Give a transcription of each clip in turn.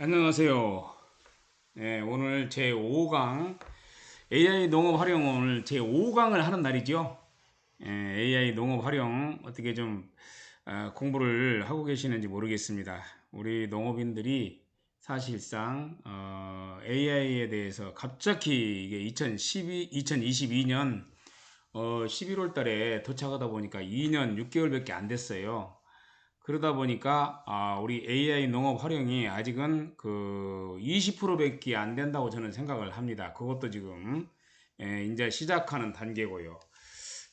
안녕하세요. 네, 오늘 제 5강 AI 농업 활용 오늘 제 5강을 하는 날이죠. AI 농업 활용 어떻게 좀 공부를 하고 계시는지 모르겠습니다. 우리 농업인들이 사실상 AI에 대해서 갑자기 이게 2022년 11월 달에 도착하다 보니까 2년 6개월밖에 안 됐어요. 그러다 보니까 우리 AI 농업 활용이 아직은 그 20%밖에 안 된다고 저는 생각을 합니다. 그것도 지금 이제 시작하는 단계고요.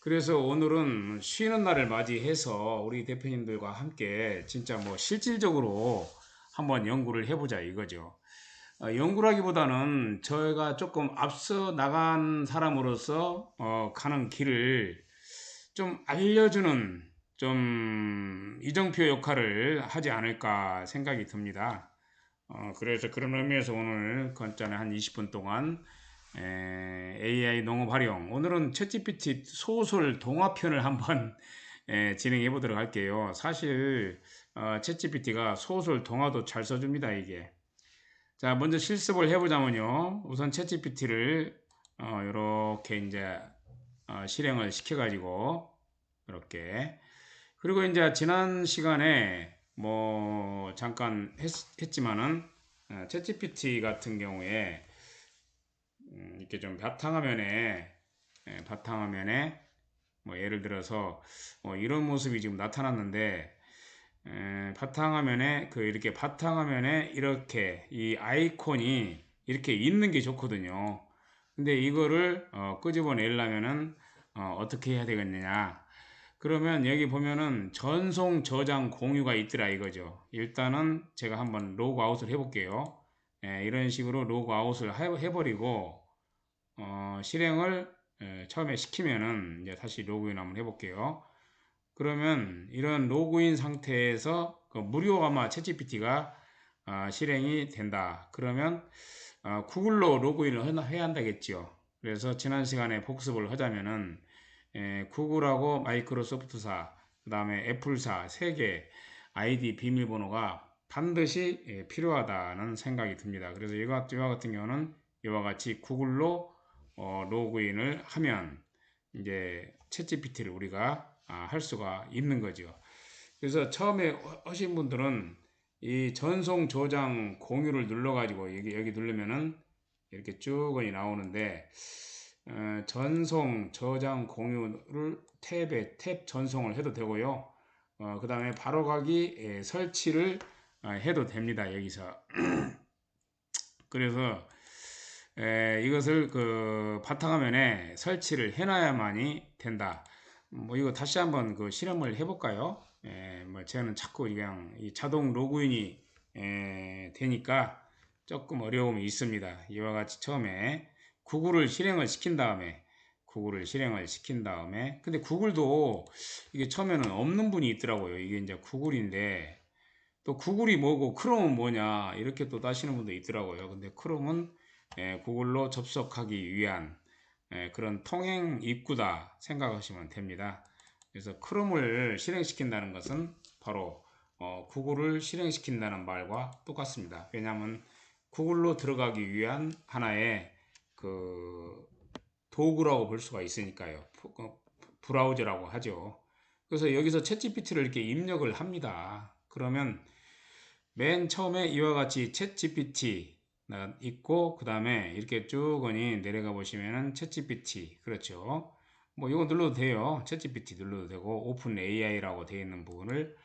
그래서 오늘은 쉬는 날을 맞이해서 우리 대표님들과 함께 진짜 뭐 실질적으로 한번 연구를 해보자 이거죠. 연구라기보다는 저희가 조금 앞서 나간 사람으로서 가는 길을 좀 알려주는 좀 이정표 역할을 하지 않을까 생각이 듭니다. 그래서 그런 의미에서 오늘 건전에 한 20분 동안 AI 농업 활용 오늘은 챗GPT 소설 동화편을 한번 진행해 보도록 할게요. 사실 챗GPT가 소설 동화도 잘 써줍니다 이게. 자, 먼저 실습을 해보자면요. 우선 챗GPT를 이렇게 이제 실행을 시켜가지고 이렇게. 그리고 이제 지난 시간에 뭐 잠깐 했지만은 챗GPT 같은 경우에 이렇게 좀 바탕화면에 뭐 예를 들어서 뭐 이런 모습이 지금 나타났는데 바탕화면에 이렇게 바탕화면에 이렇게 이 아이콘이 이렇게 있는 게 좋거든요. 근데 이거를 끄집어내려면은 어떻게 해야 되겠느냐? 그러면 여기 보면은 전송 저장 공유가 있더라 이거죠. 일단은 제가 한번 로그아웃을 해볼게요. 이런 식으로 로그아웃을 해버리고 실행을 처음에 시키면은 이제 다시 로그인 한번 해볼게요. 그러면 이런 로그인 상태에서 그 무료 아마 챗GPT가 실행이 된다. 그러면 구글로 로그인을 해야 한다겠죠. 그래서 지난 시간에 복습을 하자면은 구글하고 마이크로소프트사, 그 다음에 애플사 3개 아이디 비밀번호가 반드시 필요하다는 생각이 듭니다. 그래서 이와 같은 경우는 이와 같이 구글로 로그인을 하면 이제 챗GPT를 우리가 할 수가 있는 거죠. 그래서 처음에 하신 분들은 이 전송 저장 공유를 눌러가지고 여기 누르면은 이렇게 쭉 나오는데 전송 저장 공유를 탭 전송을 해도 되고요. 그 다음에 바로가기 설치를 해도 됩니다. 여기서. 그래서 이것을 그 바탕화면에 설치를 해놔야만이 된다. 뭐 이거 다시 한번 그 실험을 해볼까요? 뭐 저는 자꾸 그냥 이 자동 로그인이 되니까 조금 어려움이 있습니다. 이와 같이 처음에 구글을 실행을 시킨 다음에 근데 구글도 이게 처음에는 없는 분이 있더라고요. 이게 이제 구글인데 또 구글이 뭐고 크롬은 뭐냐 이렇게 또 따시는 분도 있더라고요. 근데 크롬은 구글로 접속하기 위한 그런 통행 입구다 생각하시면 됩니다. 그래서 크롬을 실행시킨다는 것은 바로 구글을 실행시킨다는 말과 똑같습니다. 왜냐하면 구글로 들어가기 위한 하나의 그 도구라고 볼 수가 있으니까요. 브라우저라고 하죠. 그래서 여기서 챗GPT를 이렇게 입력을 합니다. 그러면 맨 처음에 이와 같이 챗 GPT 있고 그 다음에 이렇게 쭉 내려가 보시면은 챗 GPT 그렇죠. 뭐 이거 눌러도 돼요. 챗 GPT 눌러도 되고 오픈 AI라고 되어 있는 부분을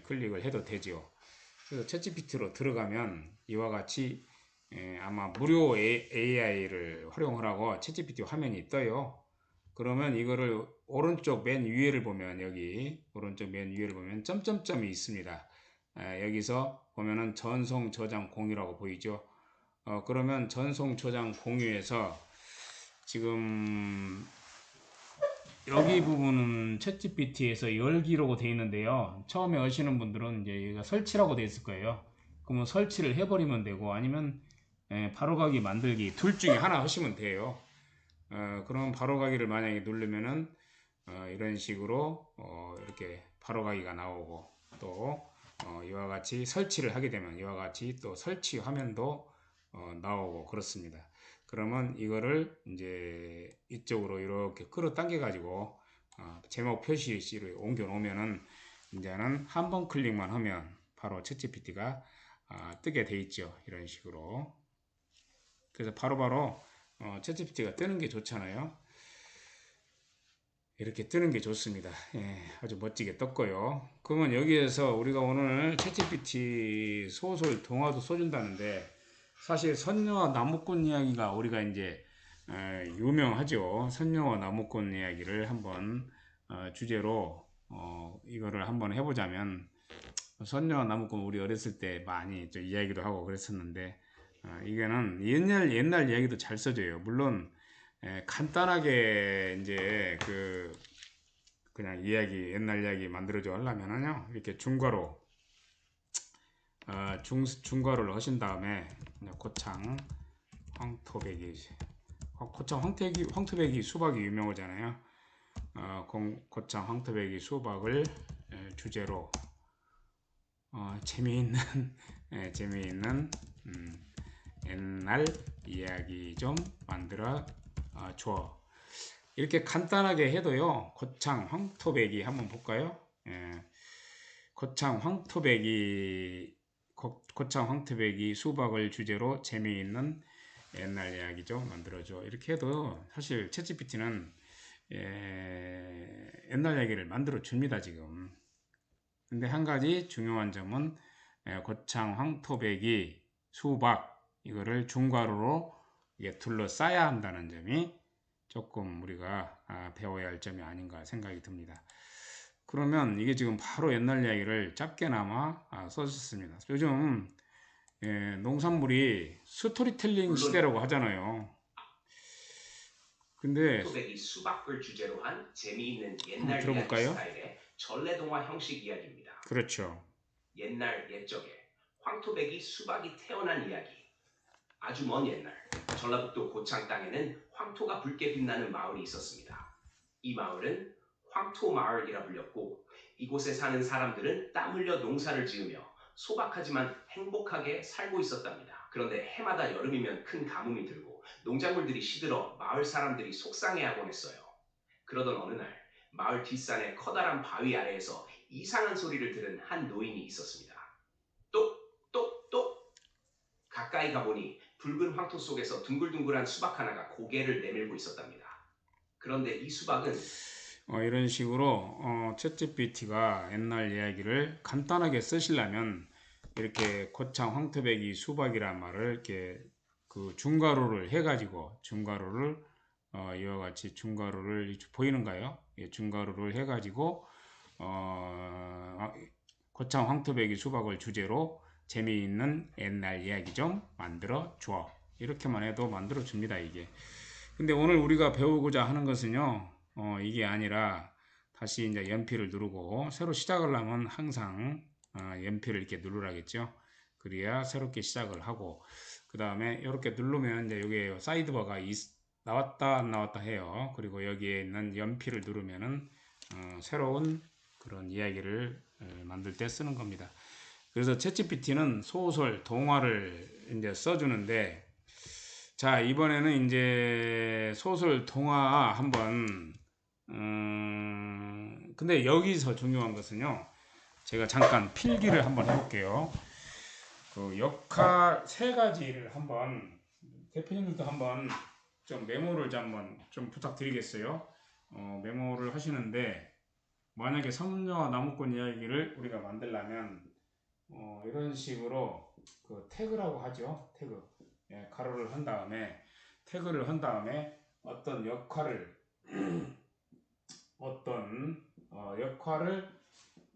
클릭을 해도 되죠. 그래서 챗 GPT로 들어가면 이와 같이 아마 무료 AI를 활용하라고 챗 GPT 화면이 떠요. 그러면 이거를 오른쪽 맨 위에를 보면 여기 오른쪽 맨 위에를 보면 점점점이 있습니다. 여기서 보면은 전송 저장 공유라고 보이죠. 그러면 전송 저장 공유에서 지금 여기 부분은 챗GPT에서 열기라고 되어 있는데요. 처음에 하시는 분들은 이제 여기가 설치라고 되어 있을 거예요. 그러면 설치를 해버리면 되고 아니면 바로가기 만들기 둘 중에 하나 하시면 돼요. 그럼 바로가기를 만약에 누르면은 이런 식으로 이렇게 바로가기가 나오고 또 이와 같이 설치를 하게 되면 이와 같이 또 설치 화면도 나오고 그렇습니다. 그러면 이거를 이제 이쪽으로 이렇게 끌어당겨 가지고 제목 표시로 옮겨 놓으면은 이제는 한 번 클릭만 하면 바로 챗GPT가 뜨게 돼 있죠. 이런 식으로. 그래서 바로바로 챗GPT가 뜨는 게 좋잖아요. 이렇게 뜨는 게 좋습니다. 예, 아주 멋지게 떴고요. 그러면 여기에서 우리가 오늘 챗GPT 소설 동화도 써준다는데 사실 선녀와 나무꾼 이야기가 우리가 이제 유명하죠. 선녀와 나무꾼 이야기를 한번 주제로 이거를 한번 해보자면 선녀와 나무꾼 우리 어렸을 때 많이 좀 이야기도 하고 그랬었는데 이거는 옛날 이야기도 잘 써줘요. 물론 간단하게 이제 그냥 이야기 옛날 이야기 만들어줘 하려면은요 이렇게 중괄호 중괄호를 하신 다음에 고창 황토배기 고창 황토배기 수박이 유명하잖아요. 고창 황토배기 수박을 주제로 재미있는 재미있는 옛날 이야기 좀 만들어 줘. 이렇게 간단하게 해도요. 고창 황토배기 한번 볼까요? 고창 황토배기 수박을 주제로 재미있는 옛날 이야기 좀 만들어줘. 이렇게 해도 사실 챗GPT는 옛날 이야기를 만들어 줍니다 지금. 근데 한 가지 중요한 점은 고창 황토배기 수박 이거를 중괄호로 둘러싸야 한다는 점이 조금 우리가 배워야 할 점이 아닌가 생각이 듭니다. 그러면 이게 지금 바로 옛날 이야기를 짧게나마 써주셨습니다. 요즘 농산물이 스토리텔링 시대라고 하잖아요. 근데 토백이 수박을 주제로 한 재미있는 한번 옛날 이야기 들어볼까요? 스타일의 전래동화 형식 이야기입니다. 그렇죠. 옛날 옛적에 황토백이 수박이 태어난 이야기. 아주 먼 옛날 전라북도 고창 땅에는 황토가 붉게 빛나는 마을이 있었습니다. 이 마을은 황토마을이라 불렸고 이곳에 사는 사람들은 땀 흘려 농사를 지으며 소박하지만 행복하게 살고 있었답니다. 그런데 해마다 여름이면 큰 가뭄이 들고 농작물들이 시들어 마을 사람들이 속상해하곤 했어요. 그러던 어느 날 마을 뒷산의 커다란 바위 아래에서 이상한 소리를 들은 한 노인이 있었습니다. 똑똑똑. 가까이 가보니 붉은 황토 속에서 둥글둥글한 수박 하나가 고개를 내밀고 있었답니다. 그런데 이 수박은 이런 식으로 챗GPT가 옛날 이야기를 간단하게 쓰시려면 이렇게 고창 황토배기 수박이란 말을 이렇게 중괄호를 해가지고 중괄호를 이와 같이 중괄호를 보이는가요? 예, 중괄호를 해가지고 고창 황토배기 수박을 주제로 재미있는 옛날 이야기 좀 만들어 줘. 이렇게만 해도 만들어 줍니다, 이게. 근데 오늘 우리가 배우고자 하는 것은요, 이게 아니라 다시 이제 연필을 누르고 새로 시작을 하면 항상 연필을 이렇게 누르라겠죠. 그래야 새롭게 시작을 하고 그 다음에 이렇게 누르면 이제 여기에 사이드바가 나왔다 안 나왔다 해요. 그리고 여기에 있는 연필을 누르면은 새로운 그런 이야기를 만들 때 쓰는 겁니다. 그래서 챗GPT는 소설, 동화를 이제 써주는데 자, 이번에는 이제 소설 동화 한번, 근데 여기서 중요한 것은요, 제가 잠깐 필기를 한번 해볼게요. 역할 세 가지를 한번, 대표님들도 한번 좀 메모를 좀 부탁드리겠어요. 메모를 하시는데, 만약에 선녀와 나무꾼 이야기를 우리가 만들려면, 이런 식으로 태그라고 하죠. 태그. 예, 가로를 한 다음에 태그를 한 다음에 어떤 역할을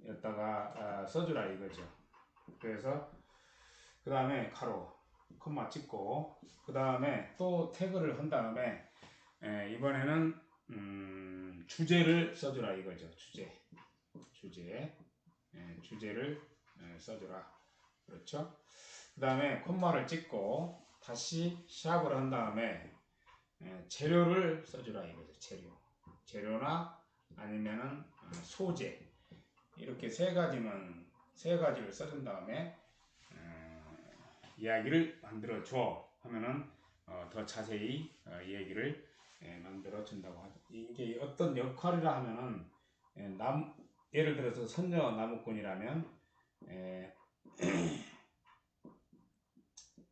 여기다가 써주라 이거죠. 그래서 그 다음에 가로 콤마 찍고 그 다음에 또 태그를 한 다음에 이번에는 주제를 써주라 이거죠. 주제를 써주라. 그렇죠. 그 다음에 콤마를 찍고 다시 시작을 한 다음에 재료를 써주라 이거죠. 재료나 아니면은 소재 이렇게 세 가지만 세 가지를 써준 다음에 이야기를 만들어 줘 하면은 더 자세히 이야기를 만들어 준다고 하죠. 이게 어떤 역할이라 하면은 예를 들어서 선녀 나무꾼이라면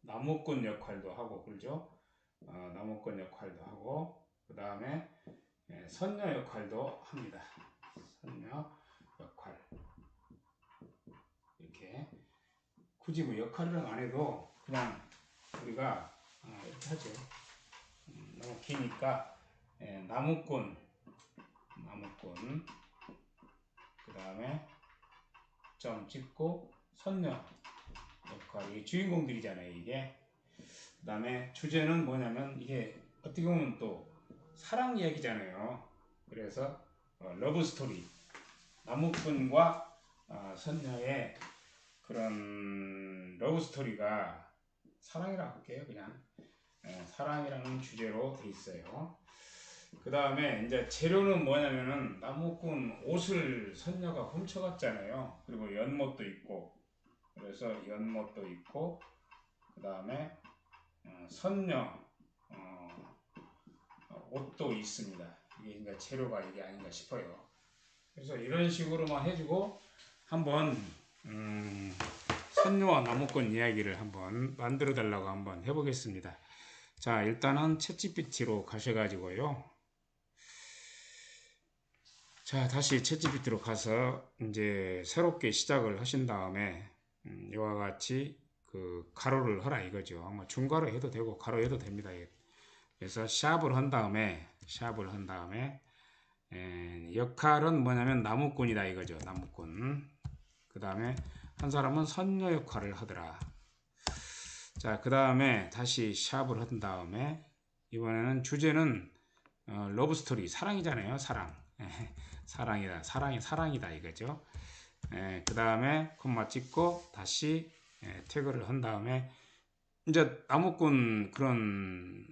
나무꾼 역할도 하고 그러죠. 나무꾼 역할도 하고 그 다음에 선녀 역할도 합니다. 선녀 역할 이렇게 굳이 뭐 역할을 안 해도 그냥 우리가 이렇게 하죠. 너무 기니까 나무꾼 그 다음에 점 찍고 선녀 역할이 주인공들이잖아요. 이게 그 다음에 주제는 뭐냐면 이게 어떻게 보면 또 사랑 이야기잖아요. 그래서 러브 스토리 나무꾼과 선녀의 그런 러브 스토리가 사랑이라고 할게요. 그냥 사랑이라는 주제로 돼 있어요. 그 다음에 이제 재료는 뭐냐면은 나무꾼 옷을 선녀가 훔쳐갔잖아요. 그리고 연못도 있고 그래서 연못도 있고 그 다음에 선녀 옷도 있습니다. 이게 이제 재료가 이게 아닌가 싶어요. 그래서 이런 식으로만 해주고 한번 선녀와 나무꾼 이야기를 한번 만들어 달라고 한번 해보겠습니다. 자, 일단은 챗GPT로 가셔가지고요. 자, 다시 챗GPT로 가서 이제 새롭게 시작을 하신 다음에 이와 같이 그 가로를 하라 이거죠. 뭐 중가로 해도 되고 가로 해도 됩니다. 그래서 샵을 한 다음에 역할은 뭐냐면 나무꾼이다 이거죠. 나무꾼. 그 다음에 한 사람은 선녀 역할을 하더라. 자, 그 다음에 다시 샵을 한 다음에 이번에는 주제는 러브 스토리 사랑이잖아요. 사랑. 사랑이다 이거죠. 그 다음에 콤마 찍고 다시 태그를 한 다음에 이제 나무꾼 그런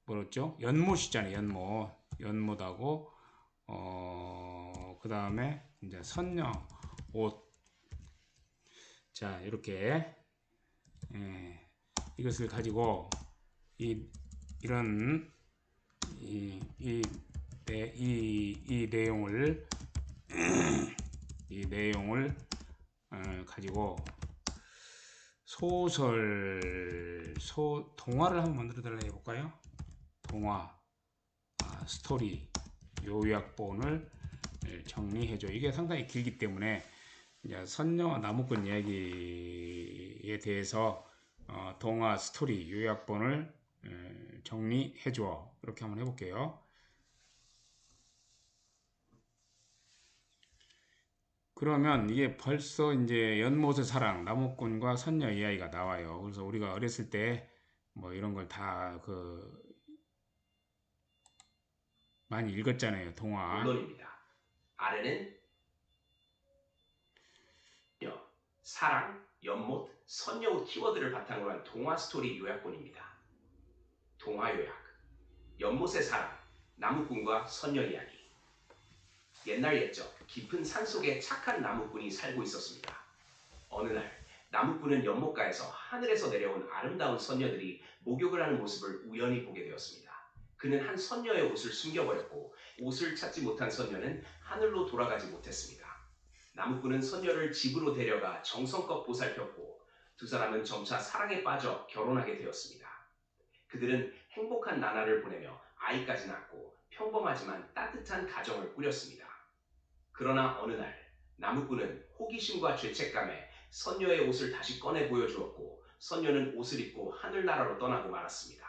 뭐였죠? 연못이잖아요. 연못하고 그 다음에 이제 선녀 옷. 자, 이렇게 이것을 가지고 이런 내용을 가지고 동화를 한번 만들어 달라 해볼까요? 동화 스토리 요약본을 정리해줘. 이게 상당히 길기 때문에 이제 선녀와 나무꾼 이야기에 대해서 동화 스토리 요약본을 정리해줘. 이렇게 한번 해볼게요. 그러면 이게 벌써 이제 연못의 사랑, 나무꾼과 선녀 이야기가 나와요. 그래서 우리가 어렸을 때 뭐 이런 걸 다 많이 읽었잖아요. 동화. 물론입니다. 아래는 사랑, 연못, 선녀 키워드를 바탕으로 한 동화 스토리 요약본입니다. 동화 요약. 연못의 사랑, 나무꾼과 선녀 이야기. 옛날 옛적 깊은 산속에 착한 나무꾼이 살고 있었습니다. 어느 날 나무꾼은 연못가에서 하늘에서 내려온 아름다운 선녀들이 목욕을 하는 모습을 우연히 보게 되었습니다. 그는 한 선녀의 옷을 숨겨버렸고 옷을 찾지 못한 선녀는 하늘로 돌아가지 못했습니다. 나무꾼은 선녀를 집으로 데려가 정성껏 보살폈고 두 사람은 점차 사랑에 빠져 결혼하게 되었습니다. 그들은 행복한 나날을 보내며 아이까지 낳고 평범하지만 따뜻한 가정을 꾸렸습니다. 그러나 어느 날 나무꾼은 호기심과 죄책감에 선녀의 옷을 다시 꺼내 보여주었고 선녀는 옷을 입고 하늘나라로 떠나고 말았습니다.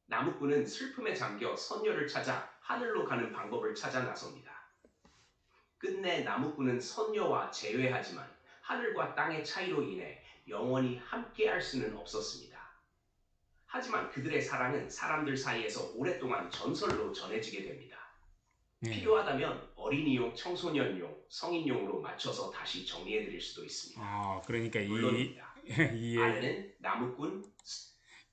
나무꾼은 슬픔에 잠겨 선녀를 찾아 하늘로 가는 방법을 찾아 나섭니다. 끝내 나무꾼은 선녀와 재회하지만 하늘과 땅의 차이로 인해 영원히 함께할 수는 없었습니다. 하지만 그들의 사랑은 사람들 사이에서 오랫동안 전설로 전해지게 됩니다. 필요하다면 어린이용, 청소년용, 성인용으로 맞춰서 다시 정리해드릴 수도 있습니다. 그러니까 물론입니다. 아래는 나무꾼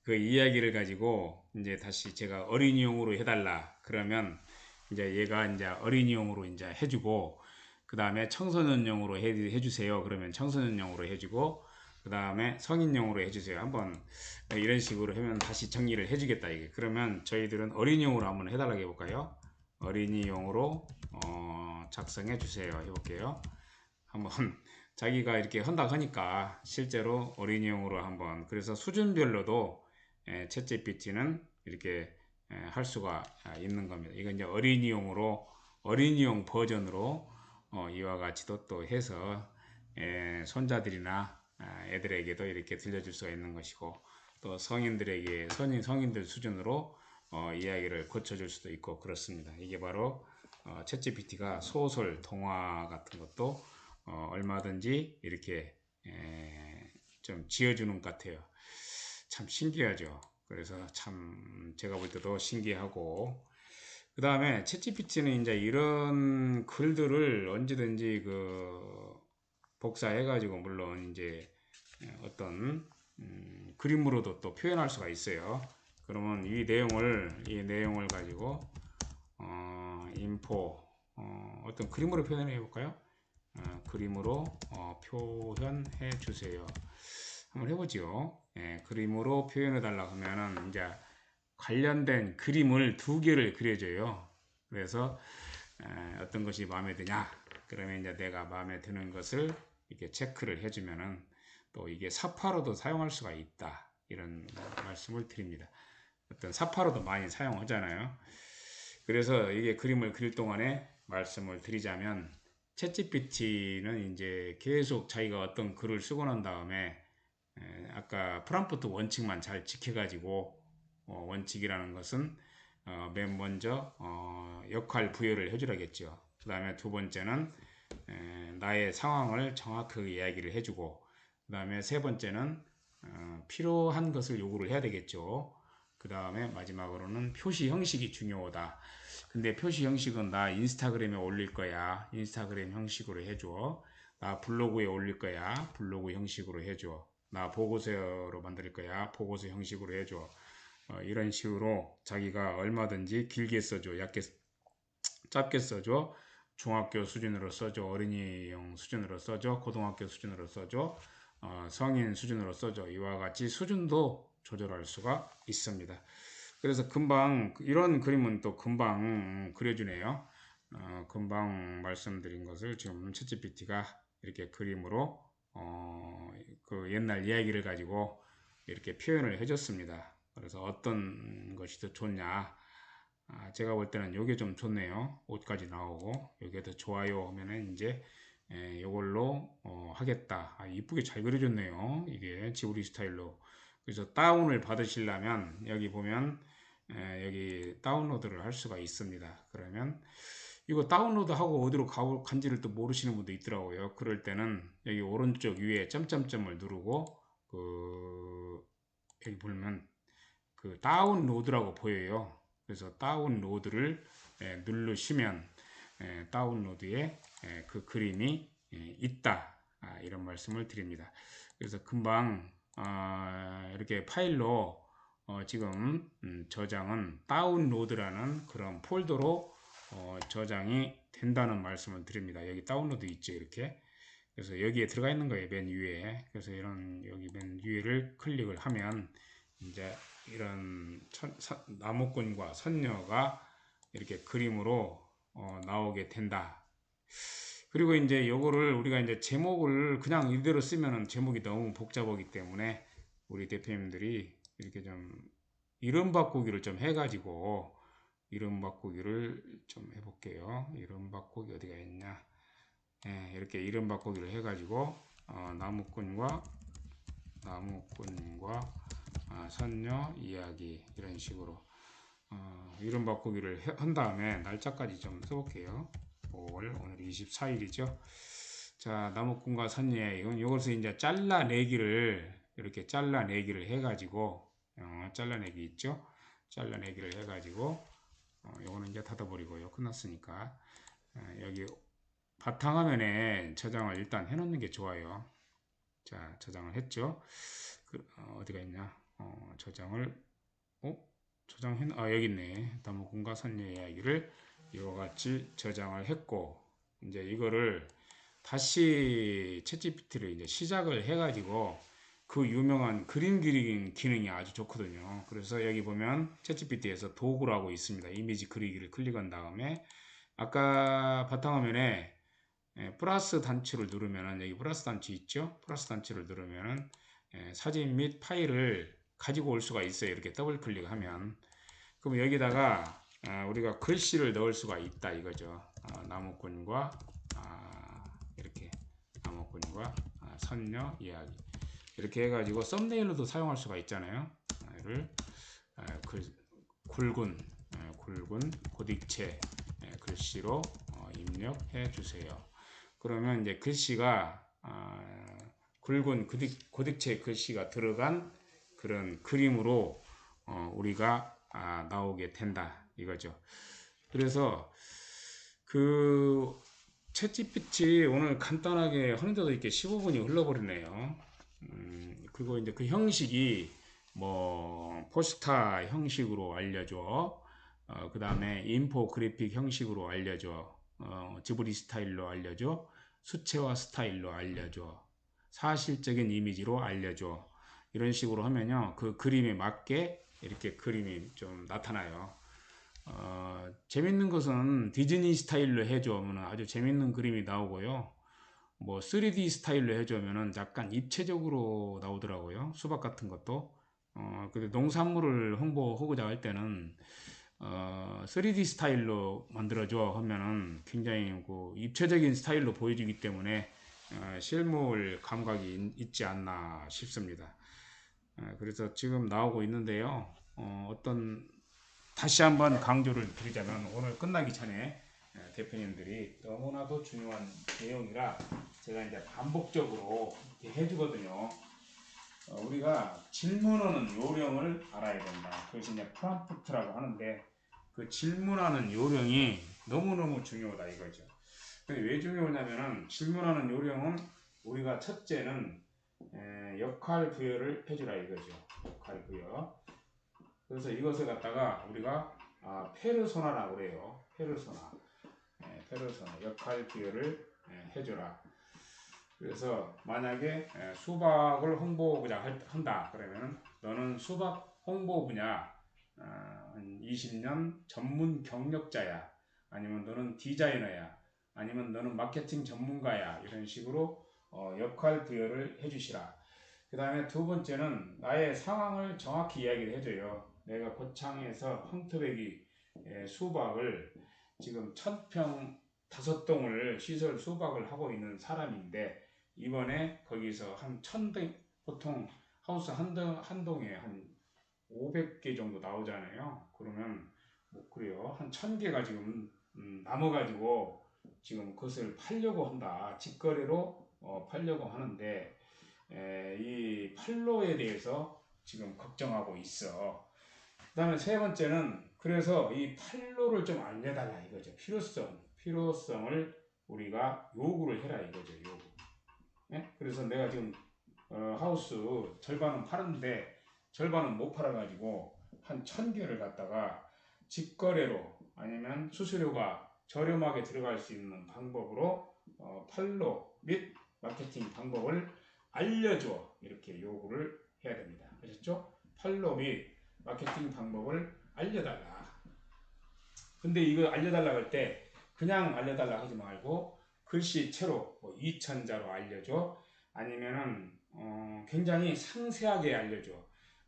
그 이야기를 가지고 이제 다시 제가 어린이용으로 해달라 그러면 이제 얘가 이제 어린이용으로 이제 해주고 그 다음에 청소년용으로 해주세요. 그러면 청소년용으로 해주고, 그 다음에 성인용으로 해주세요. 한번 이런 식으로 하면 다시 정리를 해주겠다. 이게. 그러면 저희들은 어린이용으로 한번 해달라고 해볼까요? 어린이용으로 작성해 주세요. 해볼게요. 한번 자기가 이렇게 한다고 하니까 실제로 어린이용으로 한번, 그래서 수준별로도 챗GPT는 이렇게 할 수가 있는 겁니다. 이건 이제 어린이용 버전으로 이와 같이도 또 해서 손자들이나 애들에게도 이렇게 들려줄 수가 있는 것이고, 또 성인들에게 성인들 수준으로 이야기를 고쳐줄 수도 있고 그렇습니다. 이게 바로 챗GPT가 소설, 동화 같은 것도 얼마든지 이렇게 좀 지어주는 것 같아요. 참 신기하죠. 그래서 참 제가 볼 때도 신기하고, 그 다음에 챗GPT는 이제 이런 글들을 언제든지 복사해가지고, 물론 이제 어떤 그림으로도 또 표현할 수가 있어요. 그러면 이 내용을 가지고 인포 어떤 그림으로 표현해 볼까요? 그림으로 표현해 주세요. 한번 해보죠. 그림으로 표현해 달라고 하면은 이제 관련된 그림을 2개를 그려줘요. 그래서 어떤 것이 마음에 드냐? 그러면 이제 내가 마음에 드는 것을 이렇게 체크를 해주면은 또 이게 사파로도 사용할 수가 있다. 이런 말씀을 드립니다. 어떤 사파로도 많이 사용하잖아요. 그래서 이게 그림을 그릴 동안에 말씀을 드리자면, 챗GPT는 이제 계속 자기가 어떤 글을 쓰고 난 다음에 아까 프롬프트 원칙만 잘 지켜가지고, 원칙이라는 것은 맨 먼저 역할 부여를 해주라겠죠. 그 다음에 두 번째는 나의 상황을 정확하게 이야기를 해주고, 그 다음에 세 번째는 필요한 것을 요구를 해야 되겠죠. 그 다음에 마지막으로는 표시 형식이 중요하다. 근데 표시 형식은 나 인스타그램에 올릴 거야. 인스타그램 형식으로 해줘. 나 블로그에 올릴 거야. 블로그 형식으로 해줘. 나 보고서로 만들 거야. 보고서 형식으로 해줘. 이런 식으로 자기가 얼마든지 길게 써줘. 짧게 써줘. 중학교 수준으로 써줘. 어린이용 수준으로 써줘. 고등학교 수준으로 써줘. 성인 수준으로 써줘. 이와 같이 수준도 조절할 수가 있습니다. 그래서 금방 이런 그림은 또 금방 그려주네요. 금방 말씀드린 것을 지금 챗GPT가 이렇게 그림으로 그 옛날 이야기를 가지고 이렇게 표현을 해줬습니다. 그래서 어떤 것이 더 좋냐? 제가 볼 때는 이게 좀 좋네요. 옷까지 나오고 이게 더 좋아요 하면은 이제 이걸로 하겠다. 이쁘게 잘 그려줬네요. 이게 지브리 스타일로. 그래서 다운을 받으시려면 여기 보면 여기 다운로드를 할 수가 있습니다. 그러면 이거 다운로드하고 어디로 간지를 또 모르시는 분도 있더라고요. 그럴 때는 여기 오른쪽 위에 점점점을 누르고 여기 보면 그 다운로드라고 보여요. 그래서 다운로드를 누르시면 다운로드에 그 그림이 있다. 이런 말씀을 드립니다. 그래서 금방 이렇게 파일로 지금 저장은 다운로드라는 그런 폴더로 저장이 된다는 말씀을 드립니다. 여기 다운로드 있죠, 이렇게. 그래서 여기에 들어가 있는 거예요, 맨 위에. 그래서 여기 맨 위를 클릭을 하면 이제 이런 나무꾼과 선녀가 이렇게 그림으로 나오게 된다. 그리고 이제 요거를 우리가 이제 제목을 그냥 이대로 쓰면은 제목이 너무 복잡하기 때문에 우리 대표님들이 이렇게 좀 이름 바꾸기를 좀 해가지고 이름 바꾸기를 좀 해볼게요. 이름 바꾸기 어디가 있냐? 이렇게 이름 바꾸기를 해가지고 나무꾼과 선녀 이야기 이런 식으로 이름 바꾸기를 한 다음에 날짜까지 좀 써볼게요. 5월 오늘 24일이죠. 자, 나무꾼과 선녀 이것을 이제 잘라내기를 이렇게 잘라내기를 해가지고 잘라내기 있죠. 잘라내기를 해가지고 요거는 이제 닫아버리고요. 끝났으니까 여기 바탕화면에 저장을 일단 해놓는 게 좋아요. 자, 저장을 했죠. 어디가 있냐? 여기 있네. 나무꾼과 선녀 이야기를 이와 같이 저장을 했고, 이제 이거를 다시 챗GPT를 이제 시작을 해가지고 그 유명한 그림 그리기 기능이 아주 좋거든요. 그래서 여기 보면 챗GPT에서 도구라고 있습니다. 이미지 그리기를 클릭한 다음에 아까 바탕화면에 플러스 단추를 누르면은 여기 플러스 단추 있죠? 플러스 단추를 누르면은 사진 및 파일을 가지고 올 수가 있어요. 이렇게 더블 클릭하면. 그럼 여기다가 우리가 글씨를 넣을 수가 있다 이거죠. 나무꾼과 이렇게 나무꾼과 선녀 이야기 이렇게 해가지고 썸네일로도 사용할 수가 있잖아요. 이를 굵은 고딕체 글씨로 입력해 주세요. 그러면 이제 글씨가 굵은 고딕체 글씨가 들어간 그런 그림으로 우리가 나오게 된다 이거죠. 그래서 그 챗GPT 오늘 간단하게 허니더도 있게 15분이 흘러버리네요. 그리고 이제 그 형식이 뭐 포스타 형식으로 알려줘. 그 다음에 인포그래픽 형식으로 알려줘. 지브리 스타일로 알려줘. 수채화 스타일로 알려줘. 사실적인 이미지로 알려줘. 이런 식으로 하면요. 그 그림에 맞게 이렇게 그림이 좀 나타나요. 재밌는 것은 디즈니 스타일로 해주면 아주 재밌는 그림이 나오고요. 뭐 3D 스타일로 해주면은 약간 입체적으로 나오더라고요. 수박 같은 것도. 근데 농산물을 홍보하고자 할 때는 3D 스타일로 만들어줘 하면은 굉장히 그 입체적인 스타일로 보여주기 때문에 실물 감각이 있지 않나 싶습니다. 그래서 지금 나오고 있는데요. 다시 한번 강조를 드리자면 오늘 끝나기 전에 대표님들이 너무나도 중요한 내용이라 제가 이제 반복적으로 이렇게 해주거든요. 우리가 질문하는 요령을 알아야 된다. 그것이 이제 프롬프트라고 하는데 그 질문하는 요령이 너무너무 중요하다 이거죠. 근데 왜 중요하냐면은 질문하는 요령은 우리가 첫째는 역할 부여를 해주라 이거죠. 역할 부여. 그래서 이것을 갖다가 우리가 페르소나라고 그래요. 페르소나. 페르소나 역할 부여를 해주라. 그래서 만약에 수박을 홍보하고자 한다 그러면 너는 수박 홍보 분야 한 20년 전문 경력자야 아니면 너는 디자이너야 아니면 너는 마케팅 전문가야 이런 식으로 역할 부여를 해주시라. 그 다음에 두 번째는 나의 상황을 정확히 이야기를 해줘요. 내가 고창에서 황토배기 수박을 지금 1000평 5동을 시설 수박을 하고 있는 사람인데 이번에 거기서 한 1000대 보통 하우스 한 동에 한 500개 정도 나오잖아요. 그러면 뭐 그래요. 한 1000개가 지금 남아가지고 지금 그것을 팔려고 한다. 직거래로 팔려고 하는데 이 판로에 대해서 지금 걱정하고 있어. 그 다음에 세 번째는 그래서 이 판로를 좀 알려달라 이거죠. 필요성을 우리가 요구를 해라 이거죠. 요구. 예? 그래서 내가 지금 하우스 절반은 팔았는데 절반은 못 팔아가지고 한 1000개를 갖다가 직거래로 아니면 수수료가 저렴하게 들어갈 수 있는 방법으로 판로 및 마케팅 방법을 알려줘 이렇게 요구를 해야 됩니다. 아셨죠? 판로 및 마케팅 방법을 알려달라. 근데 이거 알려달라 할 때 그냥 알려달라 하지 말고 글씨체로 뭐 2000자로 알려줘 아니면은 굉장히 상세하게 알려줘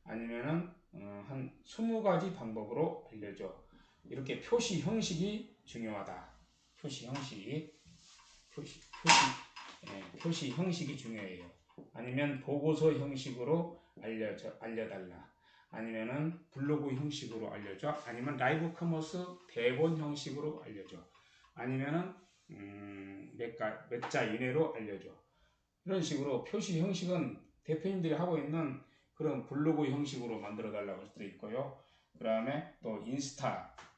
아니면은 한 20가지 방법으로 알려줘. 이렇게 표시 형식이 중요하다. 표시 형식이 표시 형식이 중요해요. 아니면 보고서 형식으로 알려달라. 아니면은 블로그 형식으로 알려줘. 아니면 라이브 커머스 대본 형식으로 알려줘. 아니면은 몇 자 이내로 알려줘. 이런 식으로 표시 형식은 대표님들이 하고 있는 그런 블로그 형식으로 만들어 달라고 할 수도 있고요. 그 다음에 또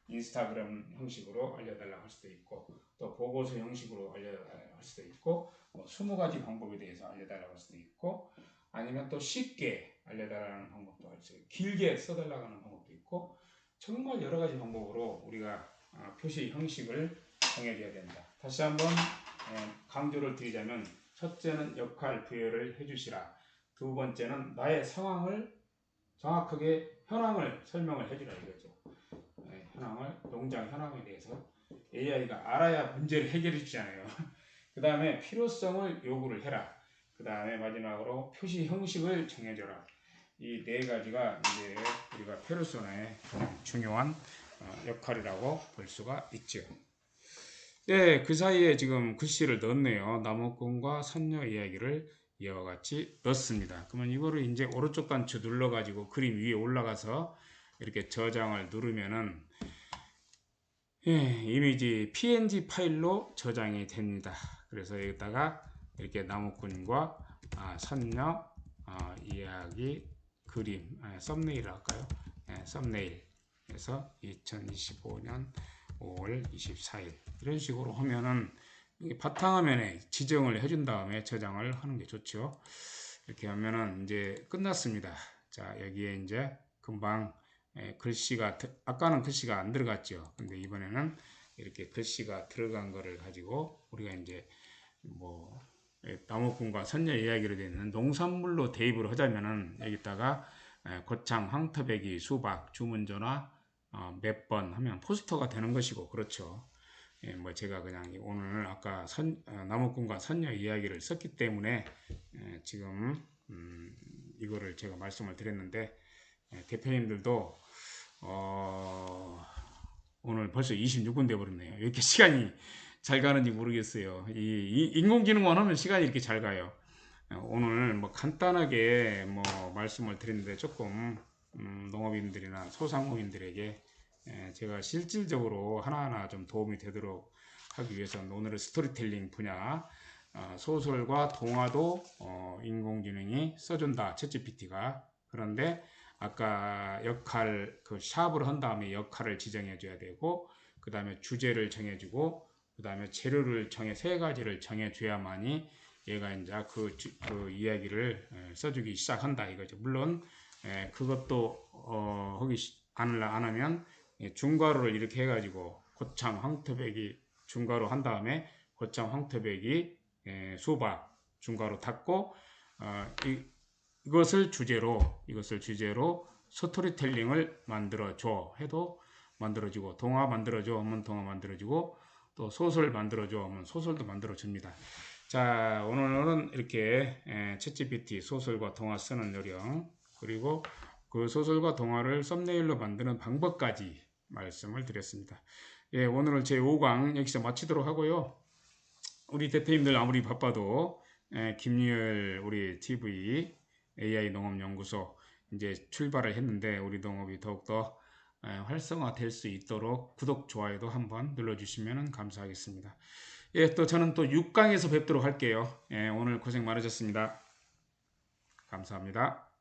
인스타그램 형식으로 알려달라고 할 수도 있고 또 보고서 형식으로 알려달라고 할 수도 있고 뭐 20가지 방법에 대해서 알려달라고 할 수도 있고 아니면 또 쉽게 알려달라는 방법도 할 수 있고 길게 써달라고 하는 방법도 있고 정말 여러 가지 방법으로 우리가 표시 형식을 정해줘야 된다. 다시 한번 강조를 드리자면, 첫째는 역할 부여를 해주시라. 두 번째는 나의 상황을 정확하게 현황을 설명을 해주라 이거죠. 현황을, 농장 현황에 대해서 AI가 알아야 문제를 해결해 주잖아요. 그 다음에 필요성을 요구를 해라. 그 다음에 마지막으로 표시 형식을 정해줘라. 이 네 가지가 이제 우리가 페르소나의 중요한 역할이라고 볼 수가 있죠. 네, 그 사이에 지금 글씨를 넣었네요. 나무꾼과 선녀 이야기를 이와 같이 넣습니다. 그러면 이거를 이제 오른쪽 단추 눌러가지고 그림 위에 올라가서 이렇게 저장을 누르면은 이미지 PNG 파일로 저장이 됩니다. 그래서 여기다가 이렇게 나무꾼과 선녀 이야기 그림 썸네일 할까요? 썸네일 해서 2025년 5월 24일 이런 식으로 하면은 바탕화면에 지정을 해준 다음에 저장을 하는 게 좋죠. 이렇게 하면은 이제 끝났습니다. 자, 여기에 이제 금방 글씨가, 아까는 글씨가 안 들어갔죠. 근데 이번에는 이렇게 글씨가 들어간 거를 가지고 우리가 이제 뭐 나무꾼과 선녀 이야기로 되는 농산물로 대입을 하자면은 여기다가 고창, 황토배기, 수박, 주문전화 몇 번 하면 포스터가 되는 것이고, 그렇죠. 뭐 제가 그냥 오늘 아까 나무꾼과 선녀 이야기를 썼기 때문에 지금 이거를 제가 말씀을 드렸는데, 대표님들도 오늘 벌써 26분 돼버렸네요. 이렇게 시간이 잘 가는지 모르겠어요. 이 인공지능만 하면 시간이 이렇게 잘 가요. 오늘 뭐 간단하게 뭐 말씀을 드렸는데 조금 농업인들이나 소상공인들에게 제가 실질적으로 하나하나 좀 도움이 되도록 하기 위해서는 오늘의 스토리텔링 분야 소설과 동화도 인공지능이 써준다, 챗GPT가. 그런데 아까 역할 그 샵을 한 다음에 역할을 지정해 줘야 되고, 그 다음에 주제를 정해 주고, 그 다음에 재료를 세 가지를 정해 줘야만이 얘가 이제 그 이야기를 써주기 시작한다 이거죠. 물론 그것도 하기 안 하면 중괄호를 이렇게 해가지고 고창 황토배기 중괄호 한 다음에 고창 황토배기 수박 중괄호 닫고 이것을 주제로 스토리텔링을 만들어줘 해도 만들어지고, 동화 만들어줘 하면 동화 만들어지고, 또 소설 만들어줘 하면 소설도 만들어집니다. 자, 오늘은 이렇게 챗GPT 소설과 동화 쓰는 요령, 그리고 그 소설과 동화를 썸네일로 만드는 방법까지 말씀을 드렸습니다. 오늘은 제 5강 여기서 마치도록 하고요. 우리 대표님들 아무리 바빠도 김유열 우리 TV AI 농업연구소 이제 출발을 했는데, 우리 농업이 더욱더 활성화될 수 있도록 구독, 좋아요도 한번 눌러주시면 감사하겠습니다. 또 저는 또 6강에서 뵙도록 할게요. 오늘 고생 많으셨습니다. 감사합니다.